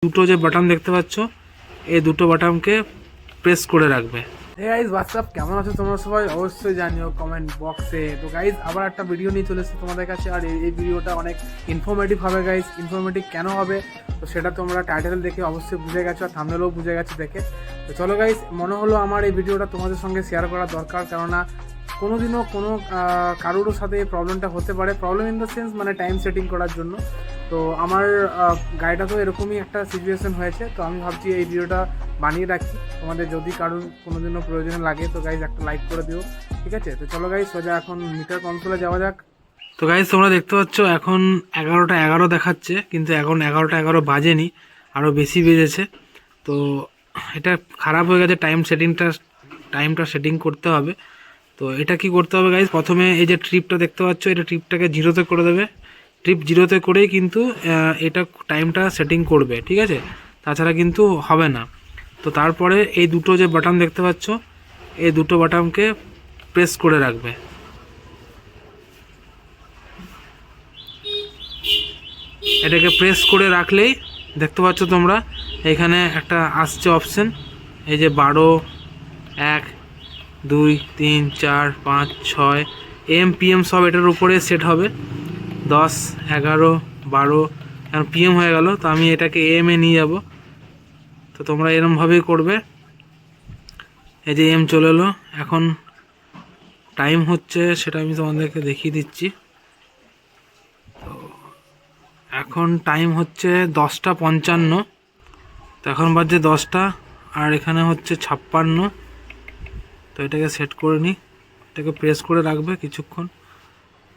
দুটো যে বাটন দেখতে পাচ্ছ, এই দুটো বাটনকে প্রেস করে রাখবে। হে গাইজ হোয়াটসঅ্যাপ, কেমন আছো তোমরা সবাই? অবশ্যই জানিও কমেন্ট বক্সে। তো গাইজ আবার একটা ভিডিও নিয়ে চলে এসেছি তোমাদের কাছে, আর এই ভিডিওটা অনেক ইনফরমেটিভ হবে গাইজ। ইনফরমেটিভ কেন হবে তো সেটা তোমরা টাইটেল দেখে অবশ্যই বুঝে গেছো, আর থাম্বনেলও বুঝে গেছো দেখে। তো চলো গাইজ, মনে হলো আমার এই ভিডিওটা তোমাদের সঙ্গে শেয়ার করা দরকার, কেননা কোনোদিনও কোনো কারোর সাথে এই প্রবলেমটা হতে পারে। প্রবলেম ইন দ্য সেন্স মানে টাইম সেটিং করার জন্য। তো আমার গাড়িটা তো এরকমই একটা সিচুয়েশন হয়েছে, তো আমি ভাবছি এই ভিডিওটা বানিয়ে রাখি, তোমাদের যদি কারোর কোনোদিনও প্রয়োজনে লাগে তো গাইজ একটা লাইক করে দিও, ঠিক আছে? তো চলো গাইজ সোজা এখন মিটার কনসোলে যাওয়া যাক। তো গাইজ তোমরা দেখতে পাচ্ছ এখন 11টা 11 দেখাচ্ছে, কিন্তু এখন 11টা 11 বাজেনি, আরও বেশি বেজেছে। তো এটা খারাপ হয়ে গেছে, টাইমটা সেটিং করতে হবে। তো এটা কি করতে হবে গাইজ, প্রথমে এই যে ট্রিপটা দেখতে পাচ্ছ, এটা ট্রিপটাকে 0-তে করে দেবে। ট্রিপ 0-তে করেই কিন্তু এটা টাইমটা সেটিং করবে, ঠিক আছে? তাছাড়া কিন্তু হবে না। তো তারপরে এই দুটো যে বাটন দেখতে পাচ্ছ, এই দুটো বাটনকে প্রেস করে রাখবে। এটাকে প্রেস করে রাখলেই দেখতে পাচ্ছ তোমরা এখানে একটা আসছে অপশন, এই যে 12, 1, 2, 3, 4, 5, 6 AM PM সব এটার উপরে সেট হবে। 10, 11, 12 এখন PM হয়ে গেল, তো আমি এটাকে AM এ নিয়ে যাব। তো তোমরা এরমভাবেই করবে। এই যে AM চলে এলো, এখন টাইম হচ্ছে সেটা আমি তোমাদেরকে দেখিয়ে দিচ্ছি। তো এখন টাইম হচ্ছে 10টা 55। তো এখন বাজছে 10টা, আর এখানে হচ্ছে 56। তো এটাকে সেট করে নিই, এটাকে প্রেস করে রাখবে কিছুক্ষণ,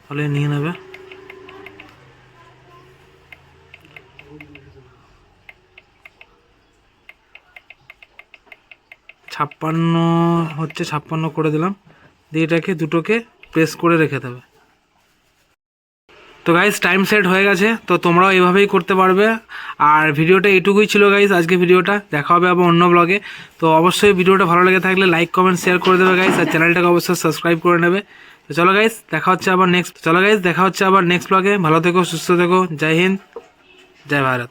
তাহলে নিয়ে নেবে। ছাপ্পান্ন হচ্ছে, 56 করে দিলাম, দিয়ে এটাকে দুটোকে প্রেস করে রেখে দেবে। তো গাইজ টাইম সেট হয়ে গেছে, তো তোমরাও এইভাবেই করতে পারবে। আর ভিডিওটা এইটুকুই ছিল গাইজ, আজকে ভিডিওটা দেখা হবে আবার অন্য ব্লগে। তো অবশ্যই ভিডিওটা ভালো লেগে থাকলে লাইক কমেন্ট শেয়ার করে দেবে গাইজ, আর চ্যানেলটাকে অবশ্যই সাবস্ক্রাইব করে নেবে। তো চলো গাইজ দেখা হচ্ছে আবার নেক্সট ব্লগে। ভালো থেকো, সুস্থ থেকো, জয় হিন্দ, জয় ভারত।